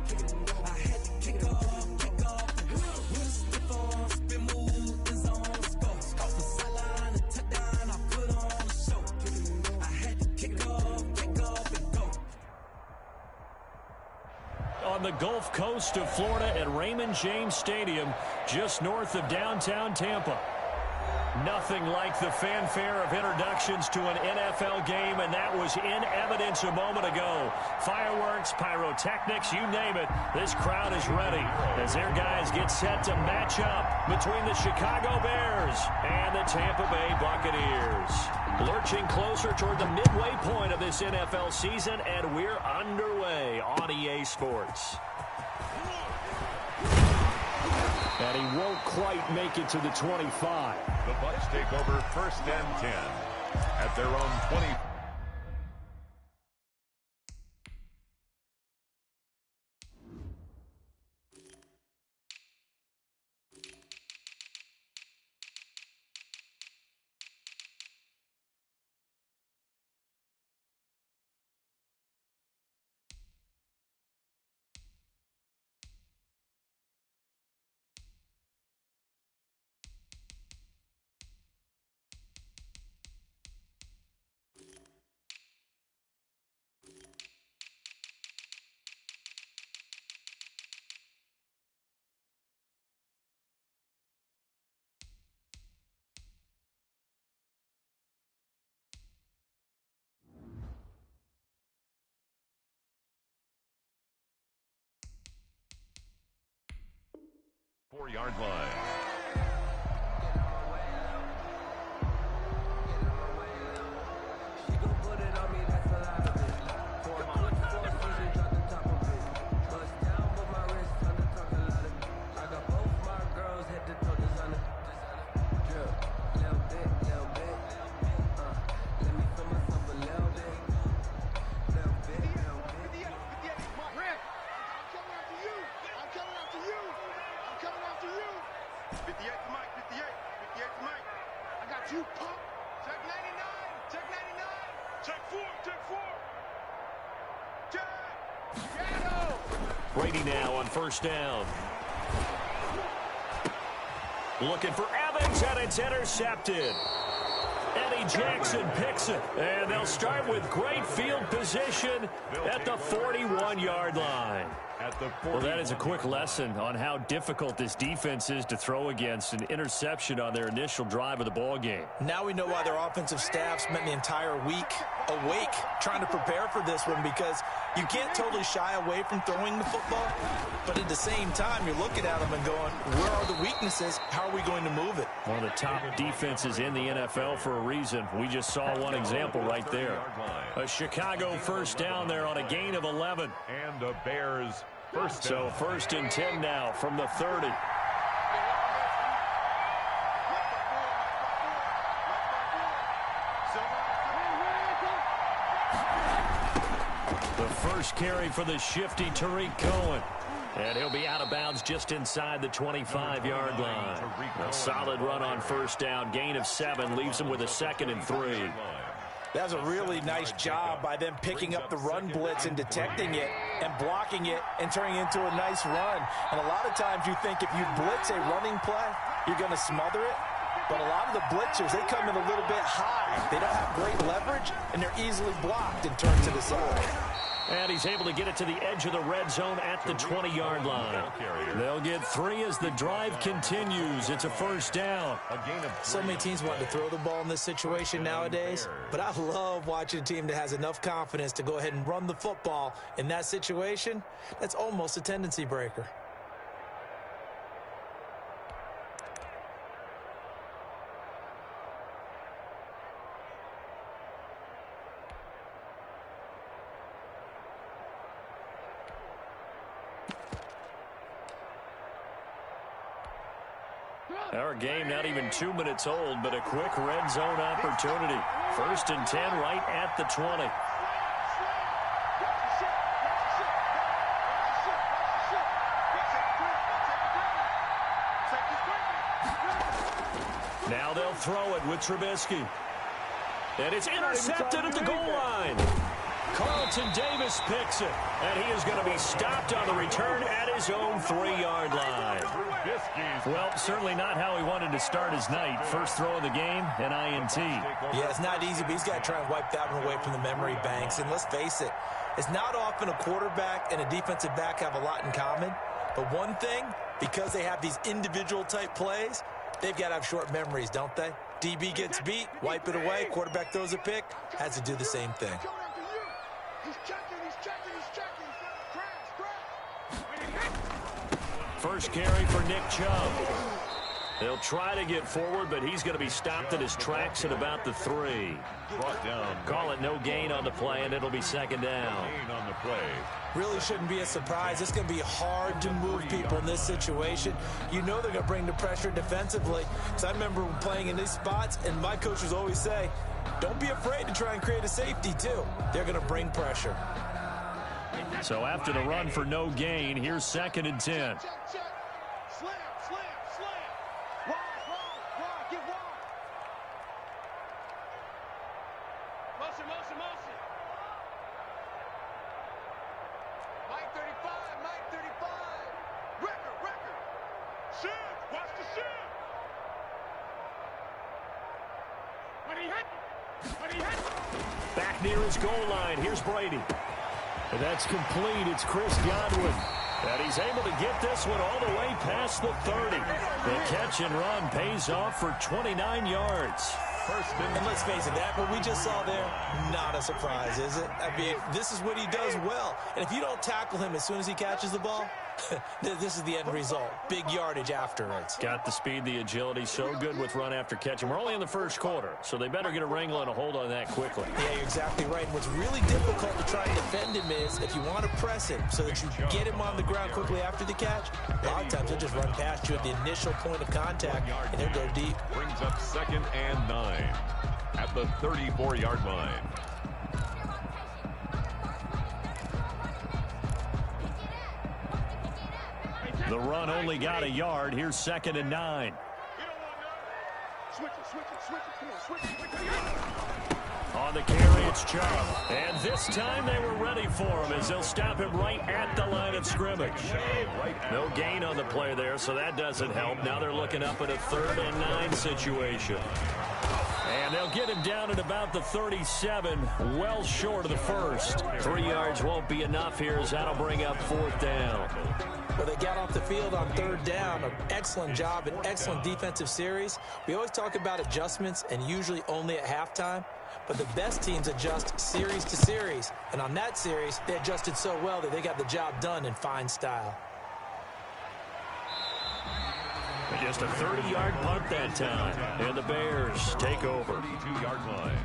I had to kick off, with a stiff arm, spin move, the zone, score. The sideline, a touchdown, I put on a show. I had to kick off, and go. On the Gulf Coast of Florida at Raymond James Stadium, just north of downtown Tampa. Nothing like the fanfare of introductions to an NFL game, and that was in evidence a moment ago. Fireworks, pyrotechnics, you name it. This crowd is ready as their guys get set to match up between the Chicago Bears and the Tampa Bay Buccaneers. Lurching closer toward the midway point of this NFL season, and we're underway on EA Sports. And he won't quite make it to the 25. The Bucs take over 1st and 10 at their own 20. Four-yard line. Brady now on 1st down. Looking for Evans, and it's intercepted. Eddie Jackson picks it, and they'll start with great field position at the 41-yard line. Well, that is a quick lesson on how difficult this defense is to throw against. An interception on their initial drive of the ball game. Now we know why their offensive staff spent the entire week awake trying to prepare for this one, because you can't totally shy away from throwing the football, but at the same time you're looking at them and going, where are the weaknesses? How are we going to move it? One of the top defenses in the NFL for a reason. We just saw one example right there. A Chicago 1st down there on a gain of 11. And the Bears first down. So 1st and 10 now from the 30. The first carry for the shifty Tariq Cohen. And he'll be out of bounds just inside the 25-yard line. A solid run on 1st down. Gain of 7 leaves him with a 2nd and 3. That was a really nice job by them picking up the run blitz and detecting it and blocking it and turning it into a nice run. And a lot of times you think if you blitz a running play, you're going to smother it. But a lot of the blitzers, they come in a little bit high. They don't have great leverage, and they're easily blocked and turned to the side. And he's able to get it to the edge of the red zone at the 20-yard line. They'll get 3 as the drive continues. It's a 1st down. So many teams want to throw the ball in this situation nowadays, but I love watching a team that has enough confidence to go ahead and run the football in that situation. That's almost a tendency breaker. Our game not even 2 minutes old, but a quick red zone opportunity. 1st and 10 right at the 20. Now they'll throw it with Trubisky. And it's intercepted at the goal line. Carlton Davis picks it, and he is going to be stopped on the return at his own 3-yard line. Well, certainly not how he wanted to start his night. First throw of the game, an INT. Yeah, it's not easy, but he's got to try and wipe that one away from the memory banks. And let's face it, it's not often a quarterback and a defensive back have a lot in common. But one thing, because they have these individual type plays, they've got to have short memories, don't they? DB gets beat, wipe it away, quarterback throws a pick, has to do the same thing. First carry for Nick Chubb. They'll try to get forward, but he's going to be stopped in his tracks at about the 3. Brought down. Call it no gain on the play, and it'll be second down. Gain on the play. Really shouldn't be a surprise. It's going to be hard to move people in this situation. You know they're going to bring the pressure defensively. Because I remember playing in these spots, and my coaches always say, don't be afraid to try and create a safety, too. They're going to bring pressure. So after the run for no gain, here's 2nd and 10. Back near his goal line. Here's Brady. And that's complete. It's Chris Godwin. And he's able to get this one all the way past the 30. The catch and run pays off for 29 yards. And let's face it, that what we just saw there, not a surprise, is it? I mean, this is what he does well. And if you don't tackle him as soon as he catches the ball, this is the end result. Big yardage afterwards. Got the speed, the agility, so good with run after catch. And we're only in the first quarter, so they better get a wrangle and a hold on that quickly. Yeah, you're exactly right. And what's really difficult to try and defend him is if you want to press him so that you get him on the ground quickly after the catch, a lot of times they'll just run past you at the initial point of contact, and they'll go deep. Brings up 2nd and 9 at the 34-yard line. The run only got a yard. Here's 2nd and 9. On the carry, it's Chubb. And this time they were ready for him as they'll stop him right at the line of scrimmage. No gain on the play there, so that doesn't help. Now they're looking up at a 3rd and 9 situation. And they'll get him down at about the 37, well short of the first. 3 yards won't be enough here as that'll bring up 4th down. Well, they got off the field on 3rd down. An excellent job, an excellent defensive series. We always talk about adjustments and usually only at halftime. But the best teams adjust series to series. And on that series, they adjusted so well that they got the job done in fine style. Just a 30-yard punt that time. And the Bears take over. 32-yard line.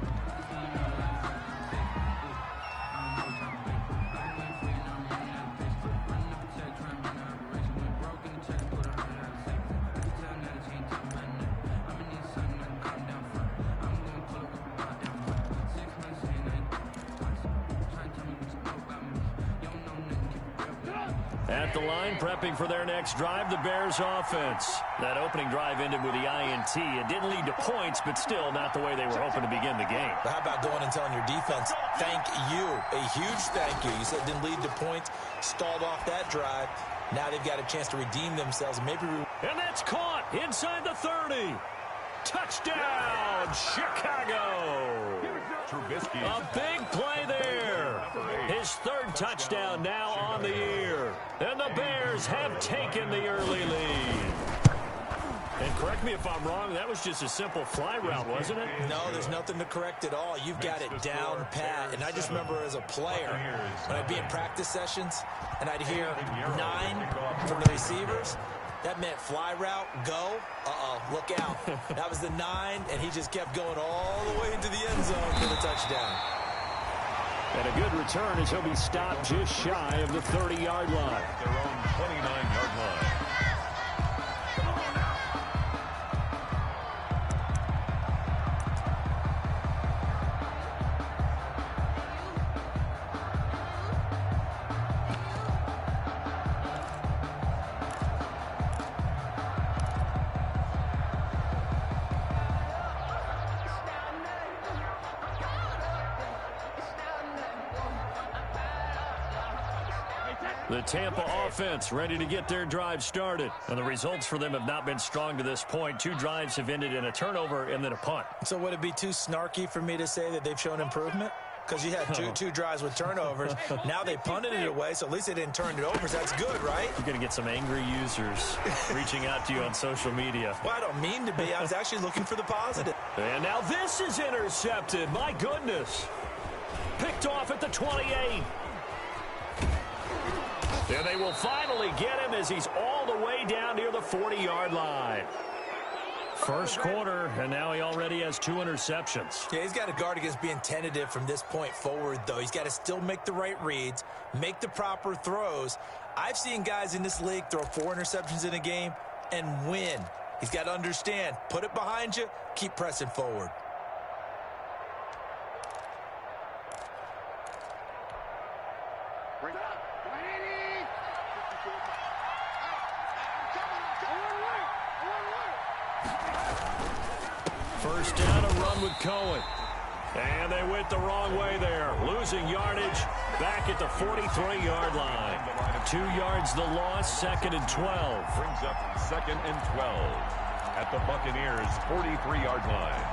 At the line, prepping for their next drive, the Bears offense. That opening drive ended with the INT. It didn't lead to points, but still not the way they were hoping to begin the game. But how about going and telling your defense, thank you, a huge thank you. You said it didn't lead to points, stalled off that drive. Now they've got a chance to redeem themselves. And that's caught inside the 30. Touchdown, Chicago. A big play there. His 3rd touchdown now on the year. And the Bears have taken the early lead. And correct me if I'm wrong, that was just a simple fly route, wasn't it? No, there's nothing to correct at all. You've got it down pat. And I just remember as a player, when I'd be in practice sessions and I'd hear 9 from the receivers, that meant fly route, go, look out. That was the 9, and he just kept going all the way into the end zone for the touchdown. And a good return as he'll be stopped just shy of the 30-yard line. Their own 29-yard line. The Tampa offense ready to get their drive started. And the results for them have not been strong to this point. 2 drives have ended in a turnover and then a punt. So would it be too snarky for me to say that they've shown improvement? Because you had two drives with turnovers. Now they punted it away, so at least they didn't turn it over. So that's good, right? You're going to get some angry users reaching out to you on social media. Well, I don't mean to be. I was actually looking for the positive. And now this is intercepted. My goodness. Picked off at the 28. And they will finally get him as he's all the way down near the 40-yard line. First quarter, and now he already has 2 interceptions. Yeah, he's got to guard against being tentative from this point forward, though. He's got to still make the right reads, make the proper throws. I've seen guys in this league throw 4 interceptions in a game and win. He's got to understand, put it behind you, keep pressing forward. First down, a run with Cohen. And they went the wrong way there. Losing yardage back at the 43-yard line. 2 yards the loss, 2nd and 12. Brings up 2nd and 12 at the Buccaneers' 43-yard line.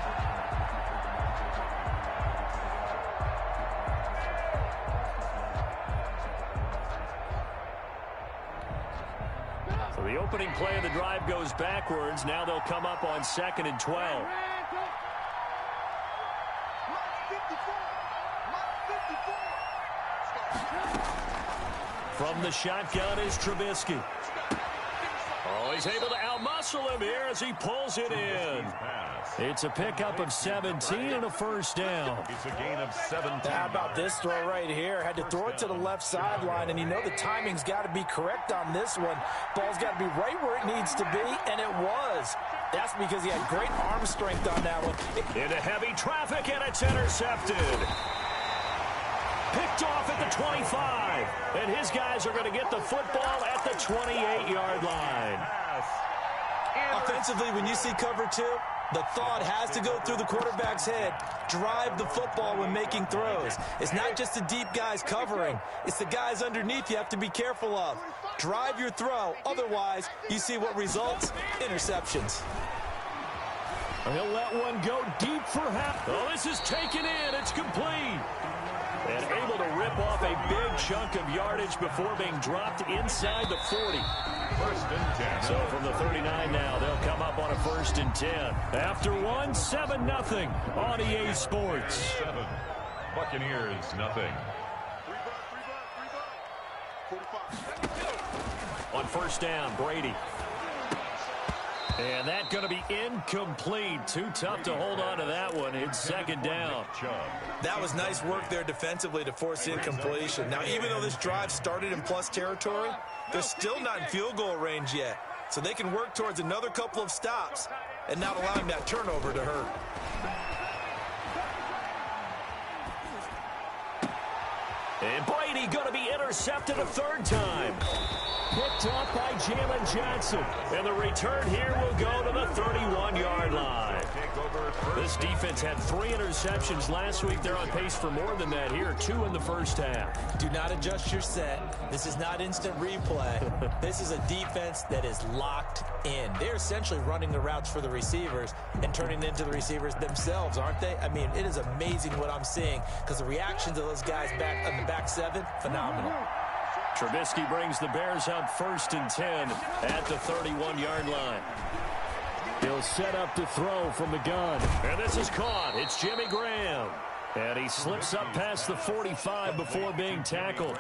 So the opening play of the drive goes backwards. Now they'll come up on 2nd and 12. From the shotgun is Trubisky. Oh, he's able to outmuscle him here as he pulls it in. It's a pickup of 17 and a first down. It's a gain of 17. How about this throw right here? Had to throw it to the left sideline, and you know the timing's got to be correct on this one. Ball's got to be right where it needs to be, and it was. That's because he had great arm strength on that one. Into heavy traffic, and it's intercepted. Picked off at the 25. And his guys are going to get the football at the 28-yard line. Offensively, when you see cover 2, the thought has to go through the quarterback's head. Drive the football when making throws. It's not just the deep guys covering. It's the guys underneath you have to be careful of. Drive your throw. Otherwise, you see what results? Interceptions. He'll let one go deep for half. Oh, this is taken in. It's complete. And able to rip off a big chunk of yardage before being dropped inside the 40. First and 10. So from the 39 now, they'll come up on a 1st and 10. After one, 7-0 on EA Sports. 7. Buccaneers, nothing. On first down, Brady. And that's going to be incomplete. Too tough to hold on to that one. It's 2nd down. That was nice work there defensively to force incompletion. Now, even though this drive started in plus territory, they're still not in field goal range yet. So they can work towards another couple of stops and not allowing that turnover to hurt. And Brady going to be intercepted a 3rd time. Picked up by Jalen Johnson. And the return here will go to the 31-yard line. This defense had 3 interceptions last week. They're on pace for more than that here. 2 in the first half. Do not adjust your set. This is not instant replay. This is a defense that is locked in. They're essentially running the routes for the receivers and turning into the receivers themselves, aren't they? I mean, it is amazing what I'm seeing because the reactions of those guys back on the back 7, phenomenal. Trubisky brings the Bears up 1st and 10 at the 31-yard line. He'll set up to throw from the gun. And this is caught. It's Jimmy Graham. And he slips up past the 45 before being tackled.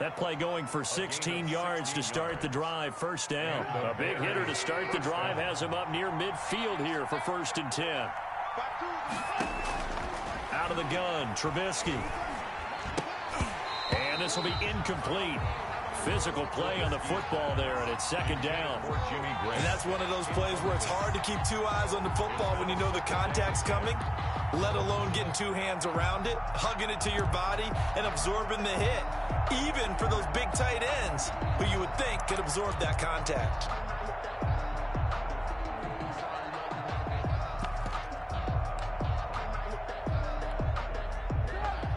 That play going for 16 yards to start the drive. 1st down. A big hitter to start the drive has him up near midfield here for 1st and 10. Out of the gun, Trubisky. And this will be incomplete. Physical play on the football there, and it's 2nd down. And that's one of those plays where it's hard to keep 2 eyes on the football when you know the contact's coming, let alone getting 2 hands around it, hugging it to your body, and absorbing the hit, even for those big tight ends who you would think could absorb that contact.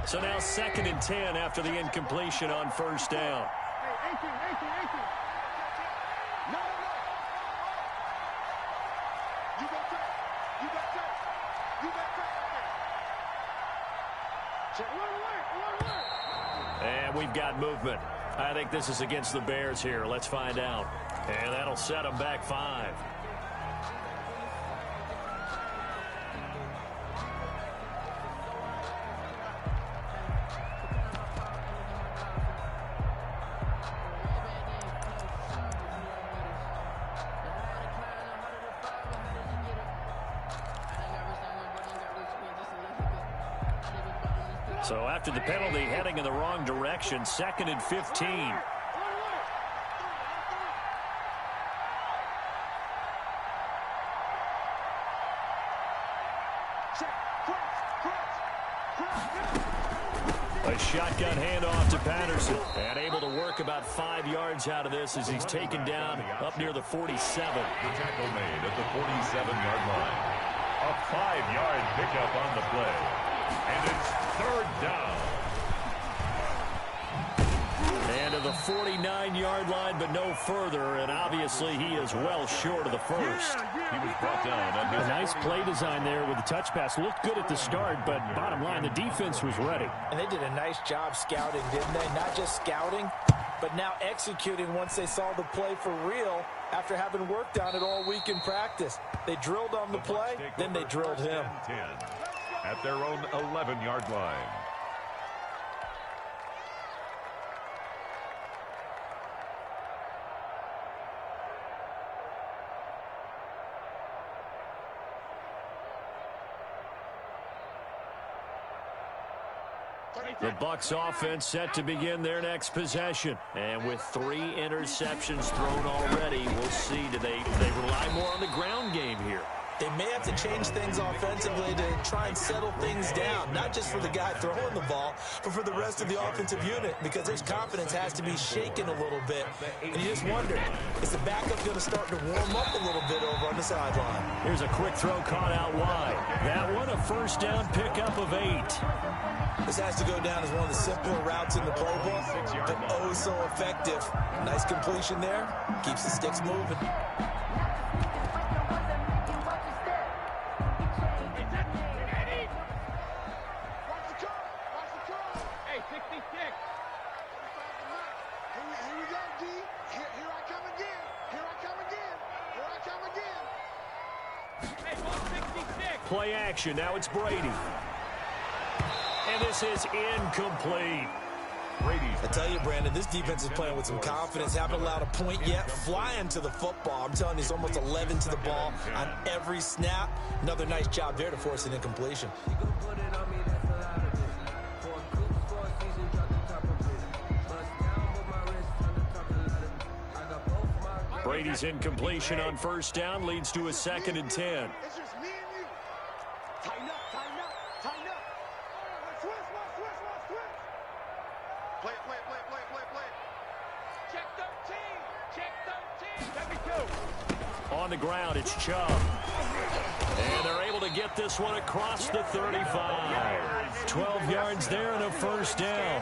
So now 2nd and 10 after the incompletion on 1st down. And we've got movement. I think this is against the Bears here. Let's find out. And that'll set them back 5. So after the penalty, heading in the wrong direction, 2nd and 15. A shotgun handoff to Patterson. And able to work about 5 yards out of this as he's taken down up near the 47. The tackle made at the 47-yard line. A 5-yard pickup on the play. And it's 3rd down. And to the 49-yard line, but no further. And obviously, he is well short of the first. He was brought down. A nice play design there with the touch pass. Looked good at the start, but bottom line, the defense was ready. And they did a nice job scouting, didn't they? Not just scouting, but now executing once they saw the play for real after having worked on it all week in practice. They drilled on the play, then they drilled him. 10 at their own 11-yard line. The Bucs offense set to begin their next possession. And with 3 interceptions thrown already, we'll see, do they rely more on the ground game here? They may have to change things offensively to try and settle things down, not just for the guy throwing the ball, but for the rest of the offensive unit, because his confidence has to be shaken a little bit. And you just wonder, is the backup going to start to warm up a little bit over on the sideline? Here's a quick throw caught out wide. That one, a 1st down pickup of 8. This has to go down as one of the simpler routes in the playbook, but oh so effective. Nice completion there. Keeps the sticks moving. Play action. Now it's Brady. And this is incomplete. I tell you, Brandon, this defense is playing with some confidence. Haven't allowed a point yet. Flying to the football. I'm telling you, it's almost 11 to the ball on every snap. Another nice job there to force an incompletion. Brady's incompletion on 1st down leads to a 2nd and 10. It's just me and you. Tighten up, tighten up, tighten up. Switch. Play it. Check 13. Check 13. On the ground, it's Chubb. And they're able to get this one across the 35. 12 yards there and a 1st down.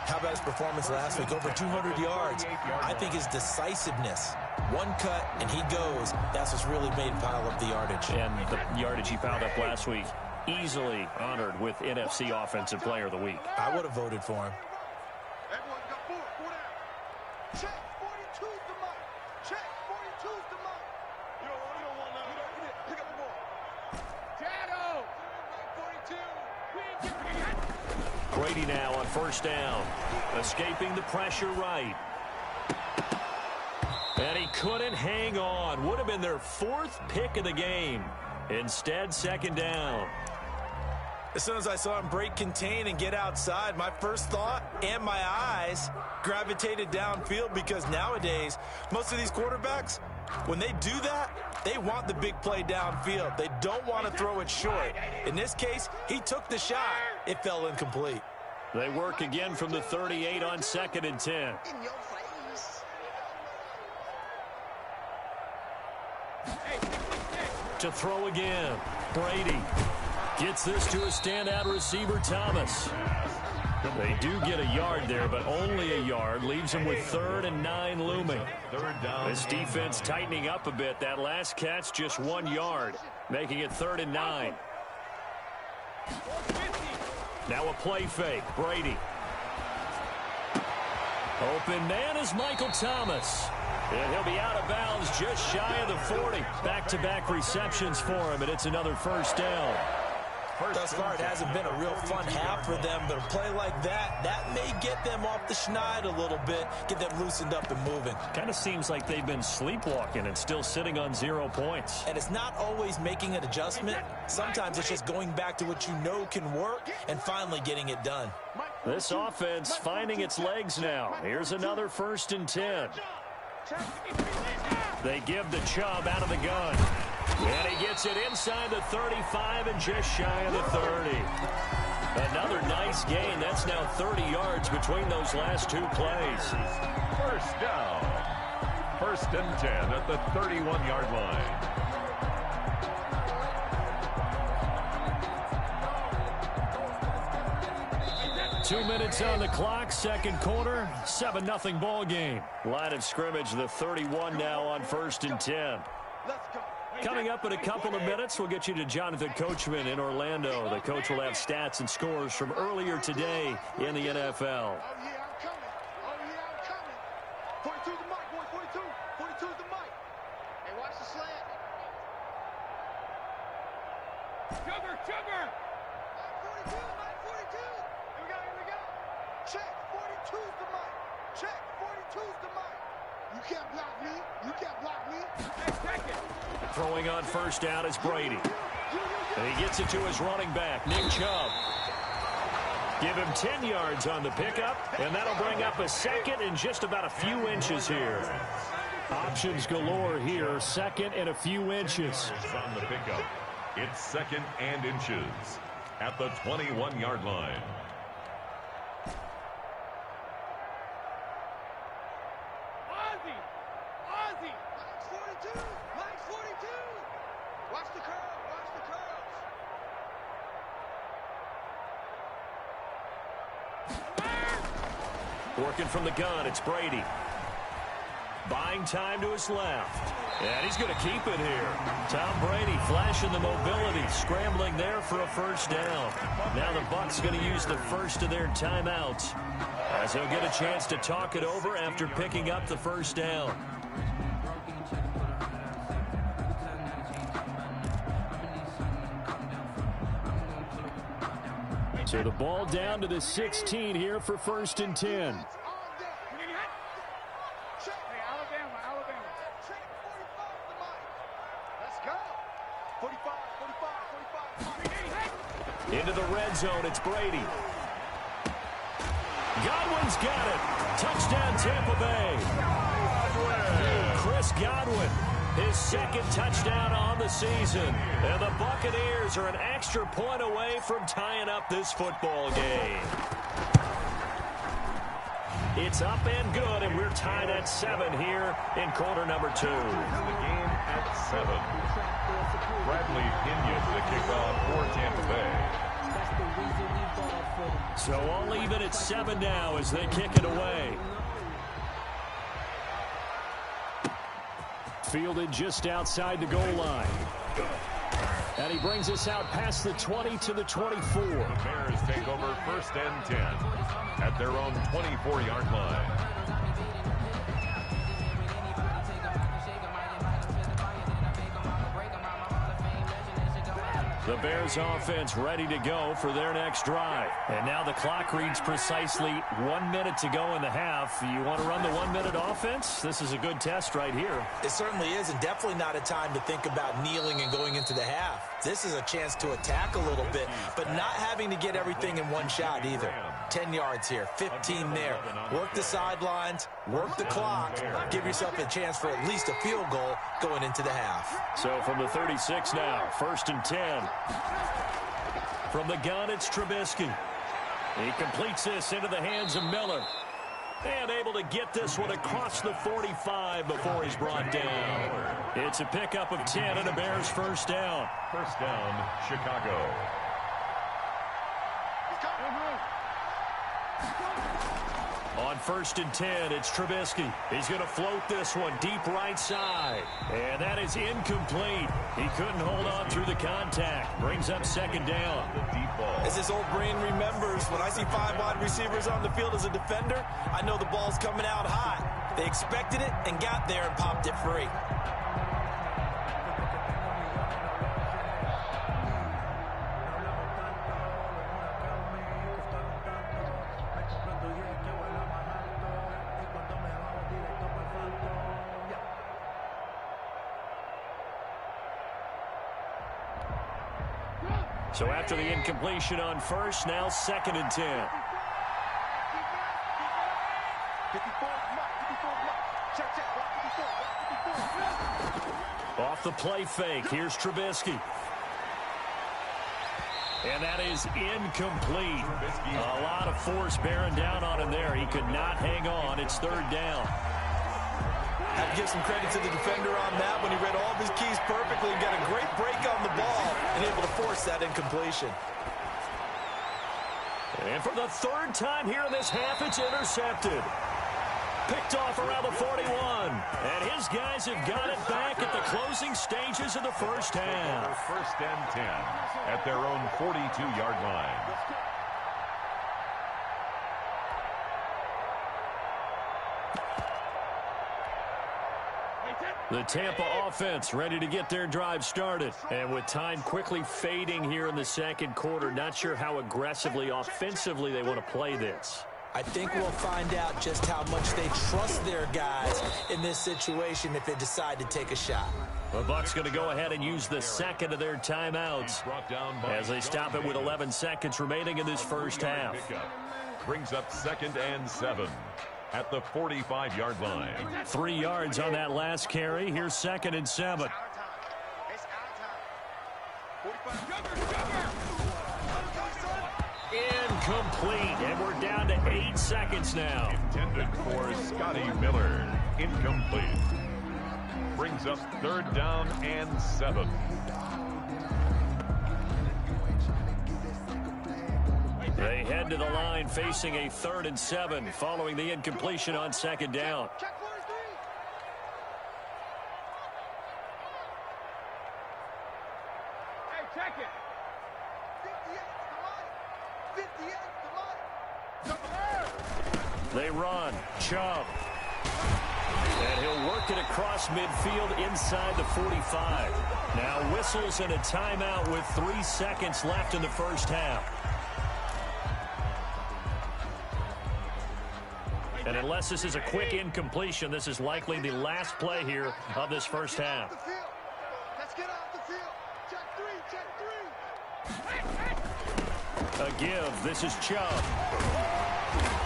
How about his performance last week? Over 200 yards. I think his decisiveness. One cut, and he goes. That's what's really made him pile up the yardage. And the yardage he piled up last week, easily honored with NFC Offensive Player of the Week. I would have voted for him. Everyone got 4 down. Check 42's the mark. Check 42's the mark. You don't want none. Pick up the ball. Shadow. 42. Brady now on 1st down. Escaping the pressure right. And he couldn't hang on. Would have been their 4th pick of the game. Instead, 2nd down. As soon as I saw him break contain and get outside, my first thought and my eyes gravitated downfield, because nowadays, most of these quarterbacks, when they do that, they want the big play downfield. They don't want to throw it short. In this case, he took the shot. It fell incomplete. They work again from the 38 on 2nd and 10. In your face. To throw again. Brady gets this to a standout receiver, Thomas. They do get a yard there, but only a yard. Leaves them with 3rd and 9 looming. 3rd down. This defense tightening up a bit. That last catch, just 1 yard, making it 3rd and 9. Now a play fake. Brady. Open man is Michael Thomas. And he'll be out of bounds just shy of the 40. Back-to-back receptions for him, and it's another first down. Thus far, it hasn't been a real fun half for them, but a play like that may get them off the schneid a little bit, get them loosened up and moving. Kind of seems like they've been sleepwalking and still sitting on 0 points. And it's not always making an adjustment. Sometimes it's just going back to what you know can work and finally getting it done. This offense finding its legs now. Here's another 1st and 10. They give the Chubb out of the gun. And he gets it inside the 35 and just shy of the 30. Another nice gain. That's now 30 yards between those last 2 plays. First down. 1st and 10 at the 31-yard line. 2 minutes on the clock, 2nd quarter, 7-0 ball game. Line of scrimmage, the 31 now on 1st and 10. Coming up in a couple of minutes, we'll get you to Jonathan Coachman in Orlando. The coach will have stats and scores from earlier today in the NFL. Oh, yeah, I'm coming. Oh, yeah, I'm coming. 42's the mic, boy. 42. 42's the mic. Hey, watch the slant. Sugar. Mike 42, Mike 42. Here we go. Check. 42's the mic. Check. 42's the mic. You can't block me. You can't block me. Throwing on 1st down is Brady. And he gets it to his running back, Nick Chubb. Give him 10 yards on the pickup, and that'll bring up a 2nd and just about a few inches here. Options galore here, 2nd and a few inches. On the pickup, it's 2nd and inches at the 21-yard line. Working from the gun, it's Brady. Buying time to his left. And he's going to keep it here. Tom Brady flashing the mobility, scrambling there for a 1st down. Now the Bucs going to use the first of their timeouts, as he'll get a chance to talk it over after picking up the 1st down. So the ball down to the 16 here for 1st and 10. Into the red zone, it's Brady. Godwin's got it. Touchdown, Tampa Bay. Chris Godwin, his 2nd touchdown on the season. And the Buccaneers are an extra point away from tying up this football game. It's up and good, and we're tied at 7 here in quarter number 2. The game at 7. Bradley Pinion the kickoff for Tampa Bay. So all even at 7 now as they kick it away. Fielded just outside the goal line. And he brings us out past the 20 to the 24. The Bears take over 1st and 10 at their own 24-yard line. The Bears offense ready to go for their next drive. And now the clock reads precisely 1 minute to go in the half. You want to run the 1 minute offense? This is a good test right here. It certainly is, and definitely not a time to think about kneeling and going into the half. This is a chance to attack a little bit, but not having to get everything in one shot either. 10 yards here, 15 there. Work the sidelines, work the clock, give yourself a chance for at least a field goal going into the half. So from the 36 now, 1st and 10. From the gun, it's Trubisky. He completes this into the hands of Miller. And able to get this one across the 45 before he's brought down. It's a pickup of 10 and a Bears 1st down. 1st down, Chicago. On 1st and 10, it's Trubisky. He's going to float this one deep right side. And that is incomplete. He couldn't hold on through the contact. Brings up 2nd down. As his old brain remembers, when I see 5 wide receivers on the field as a defender, I know the ball's coming out hot. They expected it and got there and popped it free. So after the incompletion on 1st, now 2nd and 10. Off the play fake, here's Trubisky. And that is incomplete. A lot of force bearing down on him there. He could not hang on. It's 3rd down. Have to give some credit to the defender on that when he read all of his keys perfectly and got a great break on the ball and able to force that incompletion. And for the 3rd time here in this half, it's intercepted. Picked off around the 41. And his guys have got it back at the closing stages of the 1st half. 1st and 10 at their own 42-yard line. The Tampa offense ready to get their drive started. And with time quickly fading here in the 2nd quarter, not sure how aggressively, offensively they want to play this. I think we'll find out just how much they trust their guys in this situation if they decide to take a shot. The Bucs going to go ahead and use the 2nd of their timeouts as they stop it with 11 seconds remaining in this 1st half. Brings up 2nd and 7. At the 45-yard line. 3 yards on that last carry. Here's 2nd and 7. Incomplete. And we're down to 8 seconds now. Intended for Scotty Miller. Incomplete. Brings up 3rd down and 7. They head to the line facing a 3rd and 7 following the incompletion on 2nd down. Hey, check it. 58, They run. Chubb. And he'll work it across midfield inside the 45. Now whistles and a timeout with 3 seconds left in the 1st half. And unless this is a quick incompletion, this is likely the last play here of this 1st half. Let's get off the field. Check 3. A give. This is Chubb.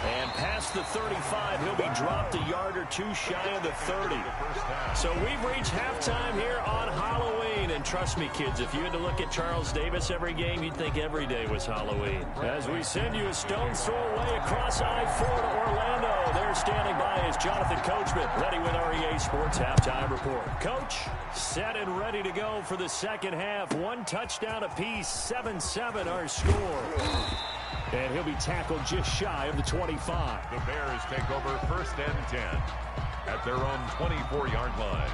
And past the 35, he'll be dropped a yard or 2 shy of the 30. So we've reached halftime here on Halloween. And trust me, kids, if you had to look at Charles Davis every game, you'd think every day was Halloween. As we send you a stone's throw away across I-4 to Orlando. There standing by is Jonathan Coachman, ready with our EA Sports Halftime Report. Coach, set and ready to go for the 2nd half. 1 touchdown apiece, 7-7 our score. And he'll be tackled just shy of the 25. The Bears take over 1st and 10 at their own 24-yard line.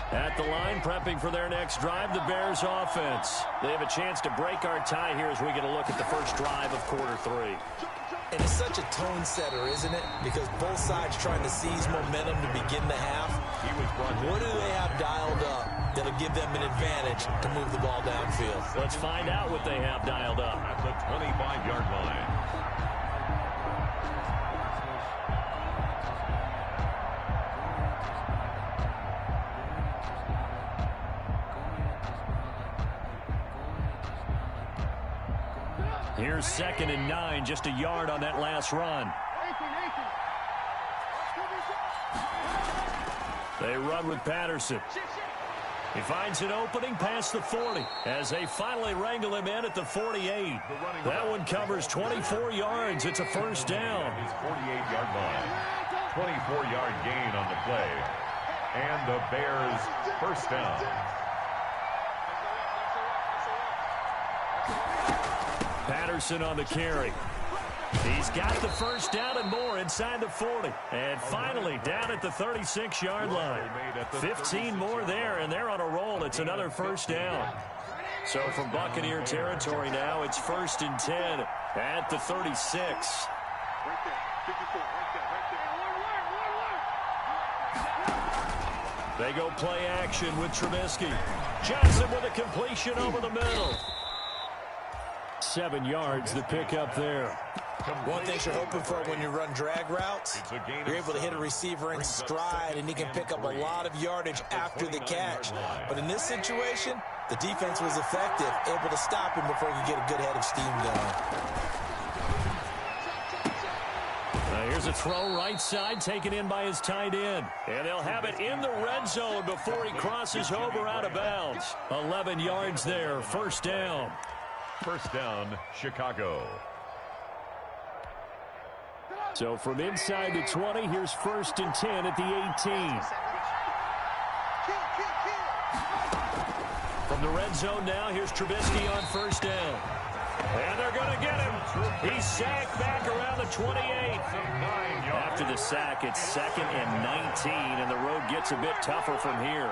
At the line, prepping for their next drive, the Bears offense. They have a chance to break our tie here as we get a look at the first drive of quarter 3. And it's such a tone setter, isn't it? Because both sides trying to seize momentum to begin the half. What do they have dialed up that'll give them an advantage to move the ball downfield? Let's find out what they have dialed up. At the 25-yard line. Here's 2nd and 9, just a yard on that last run. They run with Patterson. He finds an opening past the 40 as they finally wrangle him in at the 48. That one covers 24 yards. It's a first down. His 48-yard line. 24-yard gain on the play. And the Bears first down. Patterson on the carry. He's got the first down and more inside the 40. And finally down at the 36-yard line. 15 more there, and they're on a roll. It's another first down. So from Buccaneer territory now, it's 1st and 10 at the 36. They go play action with Trubisky. Johnson with a completion over the middle. 7 yards the pick up there. One thing you're hoping for when you run drag routes, you're able to hit a receiver in stride, and he can pick up a lot of yardage after the catch. But in this situation, the defense was effective, able to stop him before he could get a good head of steam going. Here's a throw right side taken in by his tight end. And they'll have it in the red zone before he crosses over out of bounds. 11 yards there, first down. First down, Chicago. So from inside the 20, here's 1st and 10 at the 18. From the red zone now, here's Trubisky on first down. And they're going to get him. He's sacked back around the 28. After the sack, it's 2nd and 19, and the road gets a bit tougher from here.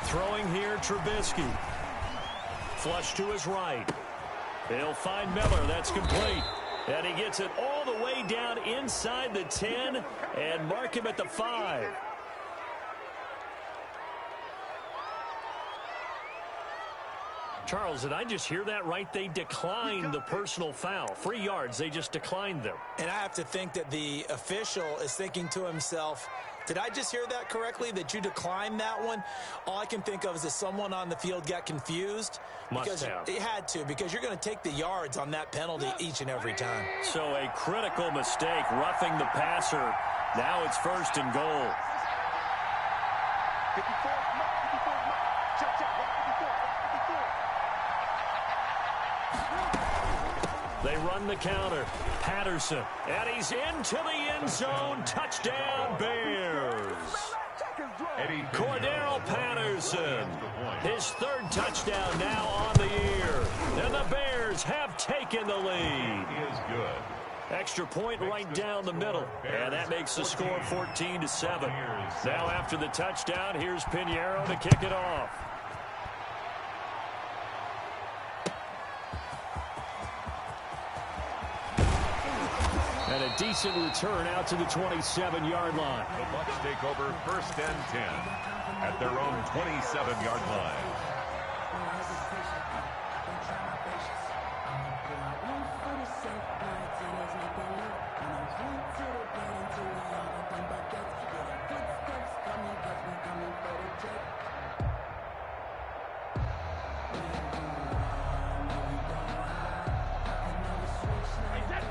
Throwing here, Trubisky. Flush to his right. He'll find Miller. That's complete. And he gets it all the way down inside the 10 and mark him at the 5. Charles, did I just hear that right? They declined the personal foul. 3 yards, they just declined them. And I have to think that the official is thinking to himself, did I just hear that correctly, that you declined that one? All I can think of is that someone on the field got confused. Must have. It had to, because you're going to take the yards on that penalty each and every time. So a critical mistake, roughing the passer. Now it's 1st and goal. They run the counter. Patterson. And he's into the end zone. Touchdown, Bears. Cordero Patterson. His 3rd touchdown now on the year. And the Bears have taken the lead. He is good. Extra point right down the middle. And that makes the score 14-7. Now after the touchdown, here's Pinheiro to kick it off. And a decent return out to the 27-yard line. The Bucs take over 1st and 10 at their own 27-yard line.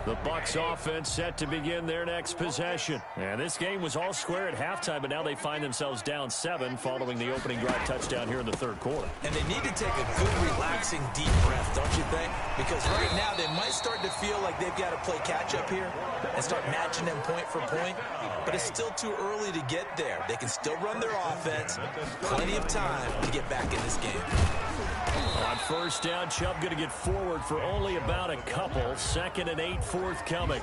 The Bucs offense set to begin their next possession. And this game was all square at halftime, but now they find themselves down 7 following the opening drive touchdown here in the 3rd quarter. And they need to take a good, relaxing, deep breath, don't you think? Because right now they might start to feel like they've got to play catch-up here and start matching them point for point. But it's still too early to get there. They can still run their offense. Plenty of time to get back in this game. On first down, Chubb going to get forward for only about a couple. 2nd and 8 forthcoming.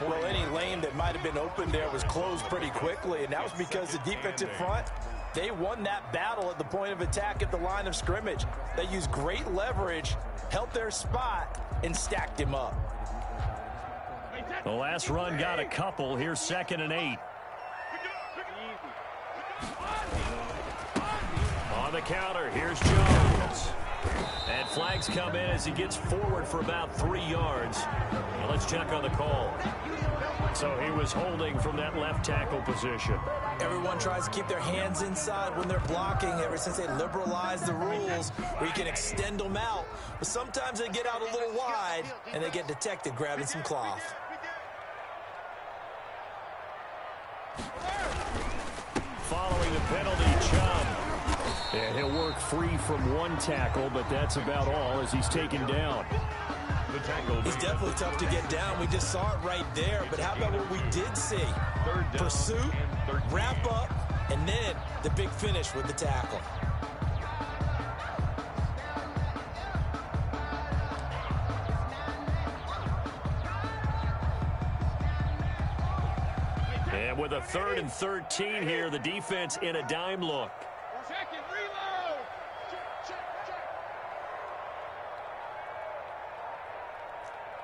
Well, any lane that might have been open there was closed pretty quickly, and that was because the defensive front, they won that battle at the point of attack at the line of scrimmage. They used great leverage, held their spot, and stacked him up. The last run got a couple. Here's 2nd and 8. On the counter, here's Jones. And flags come in as he gets forward for about 3 yards. Now let's check on the call. So he was holding from that left tackle position. Everyone tries to keep their hands inside when they're blocking ever since they liberalized the rules where you can extend them out. But sometimes they get out a little wide and they get detected grabbing some cloth. Following the penalty, Chubb. And he'll work free from one tackle, but that's about all as he's taken down. The tackle. He's definitely tough to get down. We just saw it right there. But how about what we did see? Pursuit, wrap up, and then the big finish with the tackle. And with a 3rd and 13 here, the defense in a dime look. Check it, reload. Check.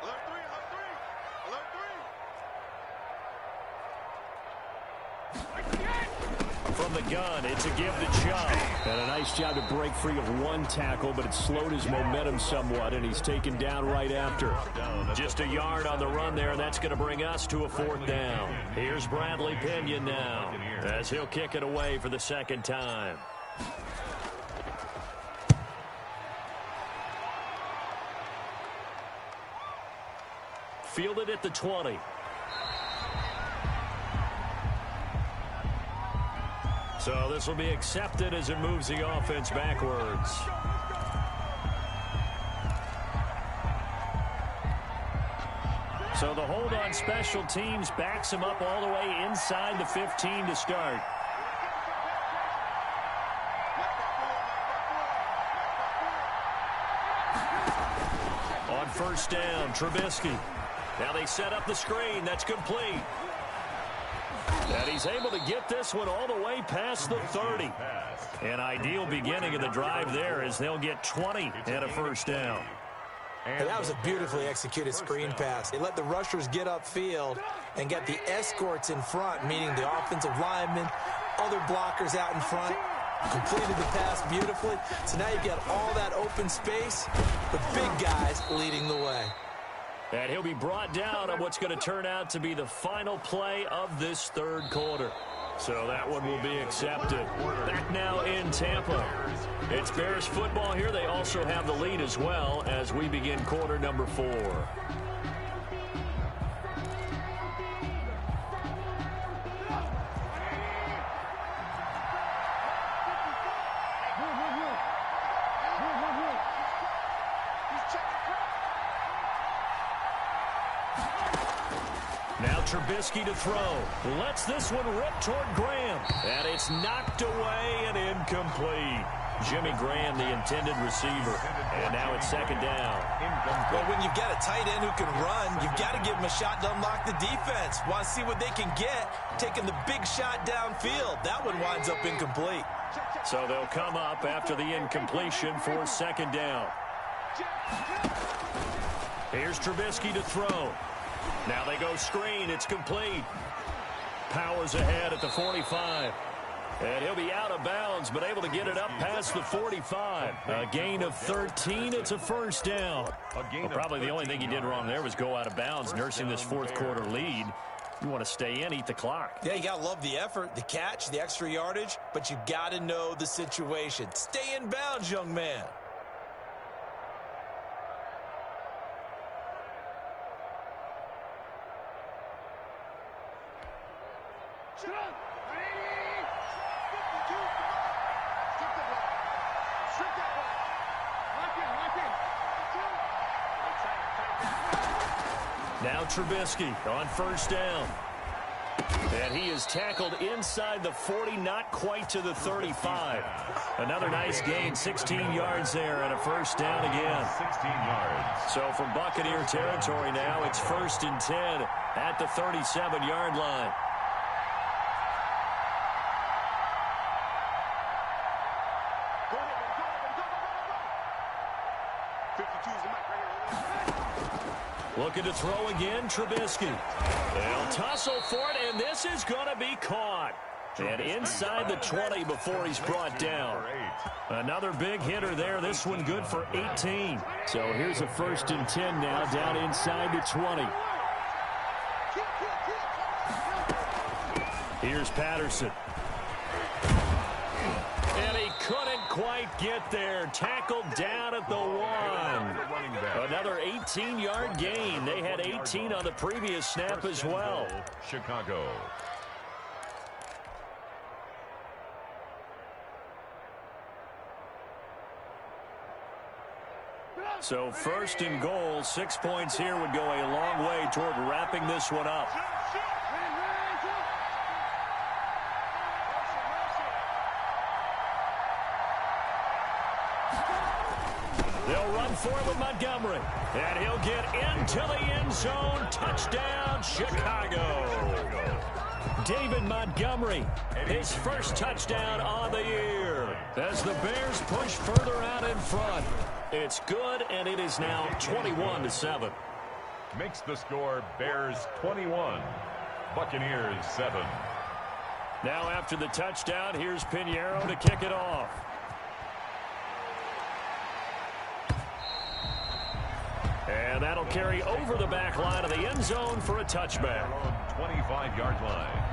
Alert three. From the gun, it's a give to Chubb. And a nice job to break free of one tackle, but it slowed his momentum somewhat, and he's taken down right after. Just a yard on the run there, and that's going to bring us to a 4th down. Here's Bradley Pinion now, as he'll kick it away for the 2nd time. Fielded at the 20. So this will be accepted as it moves the offense backwards. So the hold on special teams backs him up all the way inside the 15 to start. On 1st down, Trubisky. Now they set up the screen. That's complete. And he's able to get this one all the way past the 30. An ideal beginning of the drive there as they'll get 20 and a 1st down. And that was a beautifully executed screen pass. They let the rushers get upfield and got the escorts in front, meaning the offensive linemen, other blockers out in front. Completed the pass beautifully. So now you've got all that open space with big guys leading the way. And he'll be brought down on what's going to turn out to be the final play of this 3rd quarter. So that one will be accepted. Back now in Tampa. It's Bears football here. They also have the lead as well as we begin quarter number 4. Now Trubisky to throw. Lets this one rip toward Graham. And it's knocked away and incomplete. Jimmy Graham, the intended receiver. And now it's 2nd down. Well, when you've got a tight end who can run, you've got to give him a shot to unlock the defense. Want to see what they can get, taking the big shot downfield. That one winds up incomplete. So they'll come up after the incompletion for 2nd down. Here's Trubisky to throw. Now they go screen. It's complete. Powers ahead at the 45. And he'll be out of bounds, but able to get it up past the 45. A gain of 13. It's a 1st down. Well, probably the only thing he did wrong there was go out of bounds, nursing this 4th quarter lead. You want to stay in, eat the clock. Yeah, you got to love the effort, the catch, the extra yardage, but you got to know the situation. Stay in bounds, young man. Now Trubisky on 1st down. And he is tackled inside the 40, not quite to the 35. Another nice gain, 16 yards there and a 1st down again. 16 yards. So from Buccaneer territory now, it's 1st and 10 at the 37-yard line. Looking to throw again, Trubisky. They'll tussle for it, and this is going to be caught. And inside the 20 before he's brought down. Another big hitter there. This one good for 18. So here's a 1st and 10 now down inside the 20. Here's Patterson. And he couldn't quite get there. Tackled down at the 1. Another 18-yard gain. They had 18 on the previous snap as well. Chicago. So first and goal, 6 points here would go a long way toward wrapping this one up. They'll run for it with Montgomery. And he'll get into the end zone. Touchdown, Chicago. David Montgomery, his first touchdown on the year. As the Bears push further out in front. It's good, and it is now 21-7. Makes the score Bears 21, Buccaneers 7. Now after the touchdown, here's Pinheiro to kick it off. And that'll carry over the back line of the end zone for a touchback. 25-yard line.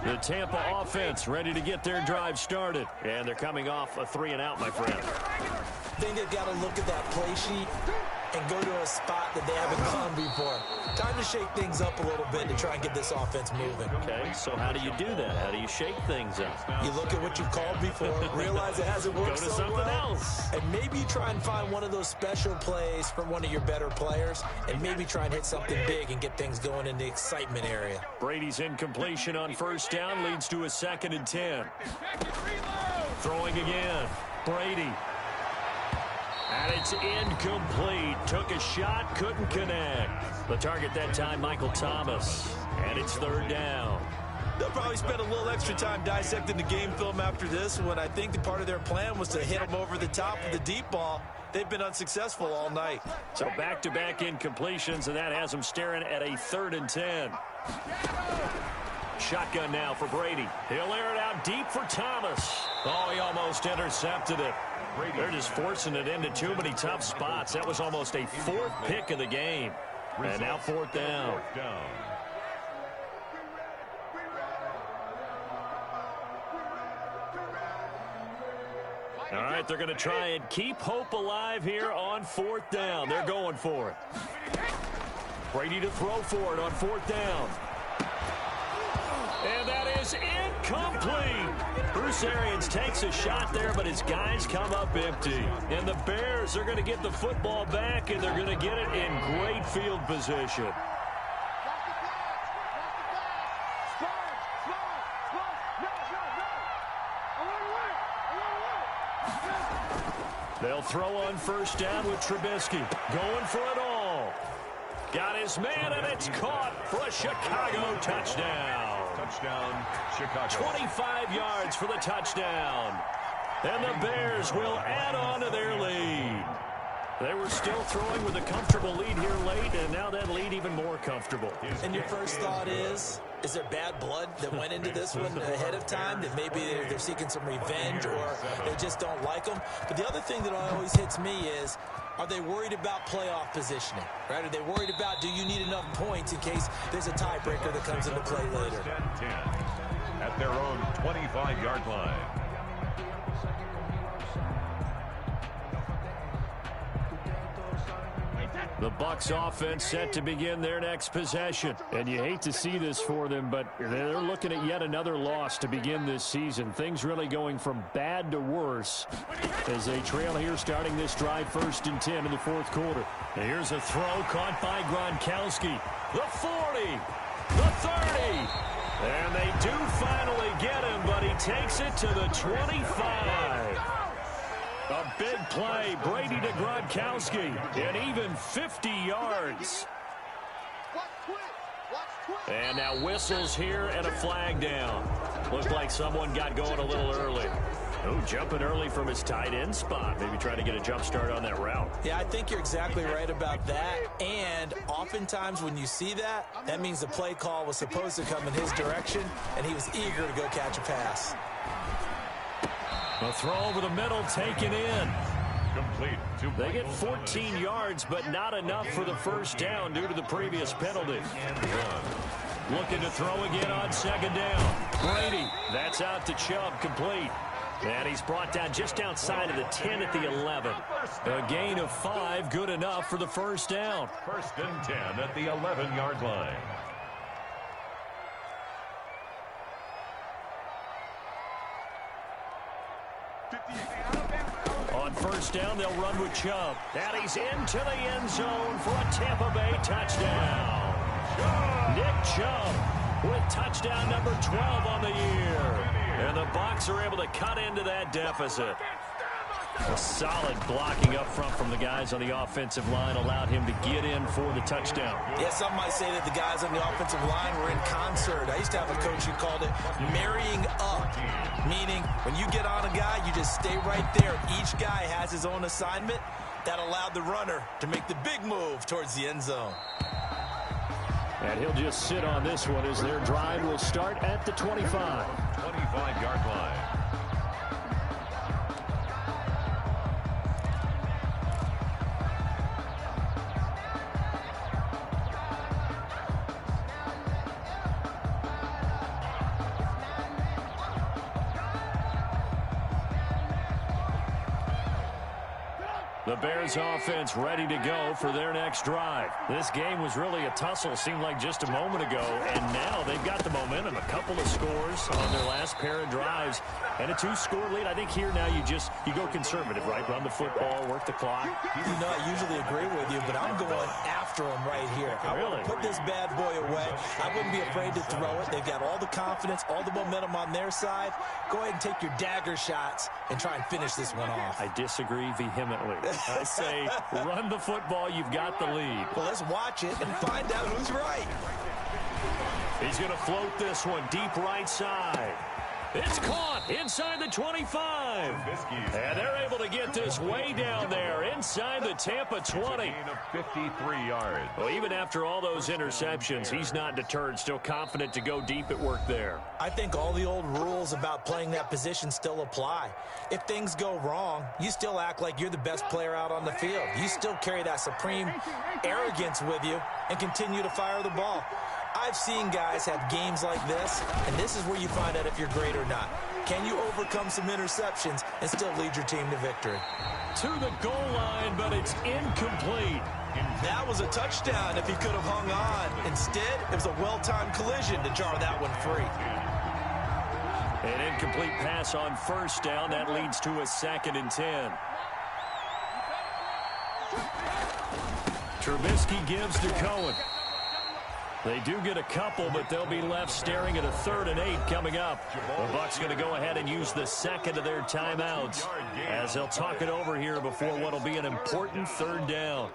The Tampa offense ready to get their drive started. And they're coming off a 3-and-out, my friend. I think they've got to look at that play sheet and go to a spot that they haven't gone before. Time to shake things up a little bit to try and get this offense moving. Okay, so how do you do that? How do you shake things up? You look at what you've called before, realize it hasn't worked Go to so something well, else. and maybe try and find one of those special plays from one of your better players, and maybe try and hit something big and get things going in the excitement area. Brady's incompletion on first down leads to a 2nd and 10. Throwing again. Brady. And it's incomplete. Took a shot, couldn't connect. The target that time, Michael Thomas. And it's 3rd down. They'll probably spend a little extra time dissecting the game film after this one. I think the part of their plan was to hit them over the top of the deep ball. They've been unsuccessful all night. So back-to-back incompletions, and that has them staring at a 3rd and 10. Shotgun now for Brady. He'll air it out deep for Thomas. Oh, he almost intercepted it. They're just forcing it into too many tough spots. That was almost a 4th pick of the game. And now 4th down. All right, they're going to try and keep hope alive here on 4th down. They're going for it. Brady to throw for it on 4th down. And that is incomplete. Bruce Arians takes a shot there, but his guys come up empty. And the Bears are going to get the football back, and they're going to get it in great field position. They'll throw on first down with Trubisky. Going for it all. Got his man, and it's caught for a Chicago touchdown. Touchdown, Chicago. 25 yards for the touchdown. And the Bears will add on to their lead. They were still throwing with a comfortable lead here late, and now that lead even more comfortable. And your first thought is there bad blood that went into this one ahead of time, that maybe they're seeking some revenge or they just don't like them? But the other thing that always hits me is, are they worried about playoff positioning? Right? Are they worried about, do you need enough points in case there's a tiebreaker that comes into play later? 10 at their own 25-yard line. The Bucs offense set to begin their next possession. And you hate to see this for them, but they're looking at yet another loss to begin this season. Things really going from bad to worse as they trail here starting this drive 1st and 10 in the 4th quarter. And here's a throw caught by Gronkowski. The 40, the 30. And they do finally get him, but he takes it to the 25. A big play, Brady to Gronkowski, and even 50 yards. And now whistles here and a flag down. Looked like someone got going a little early. Oh, jumping early from his tight end spot. Maybe trying to get a jump start on that route. Yeah, I think you're exactly right about that. And oftentimes when you see that, that means the play call was supposed to come in his direction, and he was eager to go catch a pass. A throw over the middle taken in. Complete. They get 14 yards, but not enough for the first down due to the previous penalty. Looking to throw again on 2nd down. Brady, that's out to Chubb, complete. And he's brought down just outside of the 10 at the 11. A gain of 5, good enough for the first down. 1st and 10 at the 11-yard line. On first down, they'll run with Chubb. And he's into the end zone for a Tampa Bay touchdown. Nick Chubb with touchdown number 12 on the year. And the Bucs are able to cut into that deficit. A solid blocking up front from the guys on the offensive line allowed him to get in for the touchdown. Yeah, some might say that the guys on the offensive line were in concert. I used to have a coach who called it marrying up, meaning when you get on a guy, you just stay right there. Each guy has his own assignment. That allowed the runner to make the big move towards the end zone. And he'll just sit on this one as their drive will start at the 25. 25-yard line. The Bears offense ready to go for their next drive. This game was really a tussle, seemed like just a moment ago, and now they've got the momentum. A couple of scores on their last pair of drives, and a 2-score lead. I think here now you go conservative, right? Run the football, work the clock. You know, I usually agree with you, but I'm going after him right here. I want to put this bad boy away. I wouldn't be afraid to throw it. They've got all the confidence, all the momentum on their side. Go ahead and take your dagger shots and try and finish this one off. I disagree vehemently. I say run the football. You've got the lead. Well, let's watch it and find out who's right. He's going to float this one deep right side. It's caught inside the 25. And they're able to get this way down there inside the Tampa 20. 53 yards. Well, even after all those interceptions, he's not deterred, still confident to go deep at work there. I think all the old rules about playing that position still apply. If things go wrong, you still act like you're the best player out on the field. You still carry that supreme arrogance with you and continue to fire the ball. I've seen guys have games like this, and this is where you find out if you're great or not. Can you overcome some interceptions and still lead your team to victory? To the goal line, but it's incomplete. That was a touchdown if he could have hung on. Instead, it was a well-timed collision to jar that one free. An incomplete pass on first down. That leads to a 2nd and 10. Trubisky gives to Cohen. They do get a couple, but they'll be left staring at a 3rd and 8 coming up. The Bucs going to go ahead and use the second of their timeouts as they'll talk it over here before what will be an important 3rd down.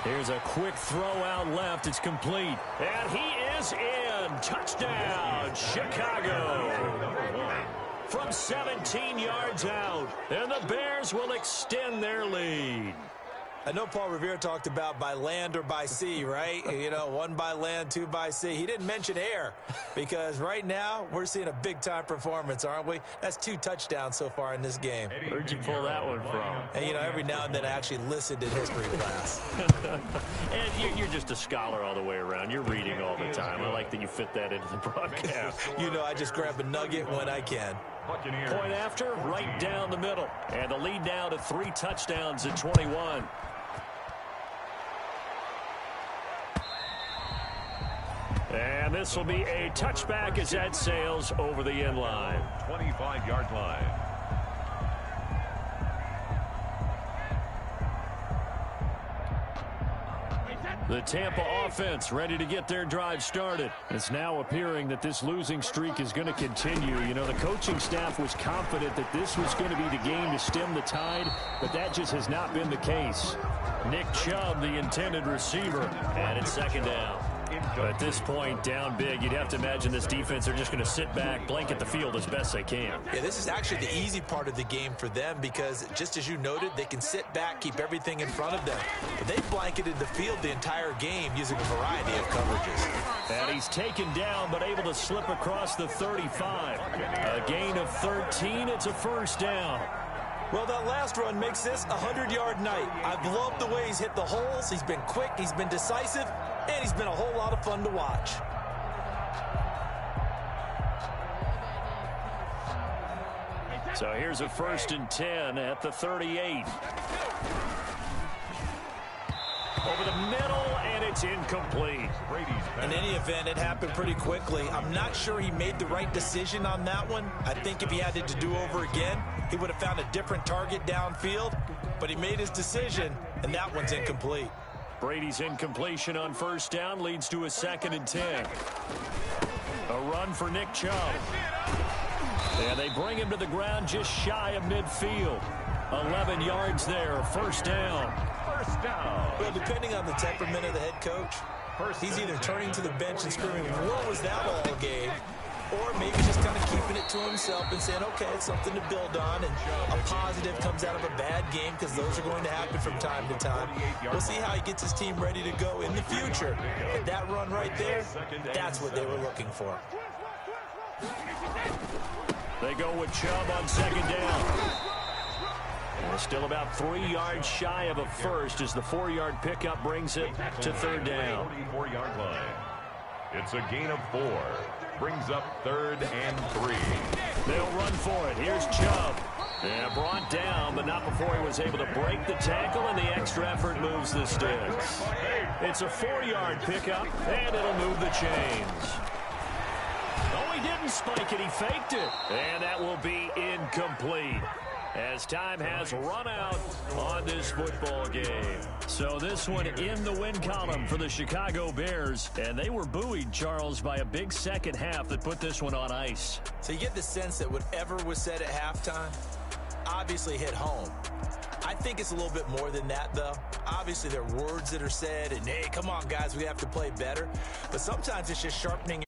Here's a quick throw out left. It's complete. And he is in. Touchdown, Chicago. From 17 yards out. And the Bears will extend their lead. I know Paul Revere talked about by land or by sea, right? You know, 1 by land, 2 by sea. He didn't mention air because right now we're seeing a big-time performance, aren't we? That's 2 touchdowns so far in this game. Where'd you pull that one from? And, you know, every now and then I actually listened in history class. And you're just a scholar all the way around. You're reading all the time. I like that you fit that into the broadcast. You know, I just grab a nugget when I can. Point after, right down the middle. And the lead now to 3 touchdowns at 21. And this will be a touchback as that sails over the end line. 25-yard line. The Tampa offense ready to get their drive started. It's now appearing that this losing streak is going to continue. You know, the coaching staff was confident that this was going to be the game to stem the tide, but that just has not been the case. Nick Chubb, the intended receiver, and it's 2nd down. But at this point, down big, you'd have to imagine this defense are just going to sit back, blanket the field as best they can. Yeah, this is actually the easy part of the game for them because, just as you noted, they can sit back, keep everything in front of them. But they've blanketed the field the entire game using a variety of coverages. And he's taken down, but able to slip across the 35. A gain of 13. It's a 1st down. Well, that last run makes this a 100-yard night. I've loved the way he's hit the holes. He's been quick, he's been decisive, and he's been a whole lot of fun to watch. So here's a 1st and 10 at the 38. Over the middle, and it's incomplete. In any event, it happened pretty quickly. I'm not sure he made the right decision on that one. I think if he had it to do over again, he would have found a different target downfield. But he made his decision, and that one's incomplete. Brady's incompletion on 1st down leads to a 2nd and 10. A run for Nick Chubb. And they bring him to the ground just shy of midfield. 11 yards there, 1st down. First down. Well, depending on the temperament of the head coach, he's either turning to the bench and screaming, what was that all game? Or maybe just kind of keeping it to himself and saying, okay, it's something to build on, and a positive comes out of a bad game, because those are going to happen from time to time. We'll see how he gets his team ready to go in the future. But that run right there, that's what they were looking for. They go with Chubb on 2nd down. And still about 3 yards shy of a first as the 4-yard pickup brings it to 3rd down. 44-yard line. It's a gain of 4. Brings up 3rd and 3. They'll run for it. Here's Chubb. Yeah, brought down, but not before he was able to break the tackle, and the extra effort moves the sticks. It's a 4-yard pickup, and it'll move the chains. Oh, he didn't spike it. He faked it. And that will be incomplete, as time has run out on this football game. So this one in the win column for the Chicago Bears. And they were buoyed, Charles, by a big second half that put this one on ice. So you get the sense that whatever was said at halftime obviously hit home. I think it's a little bit more than that, though. Obviously, there are words that are said, and, hey, come on, guys, we have to play better. But sometimes it's just sharpening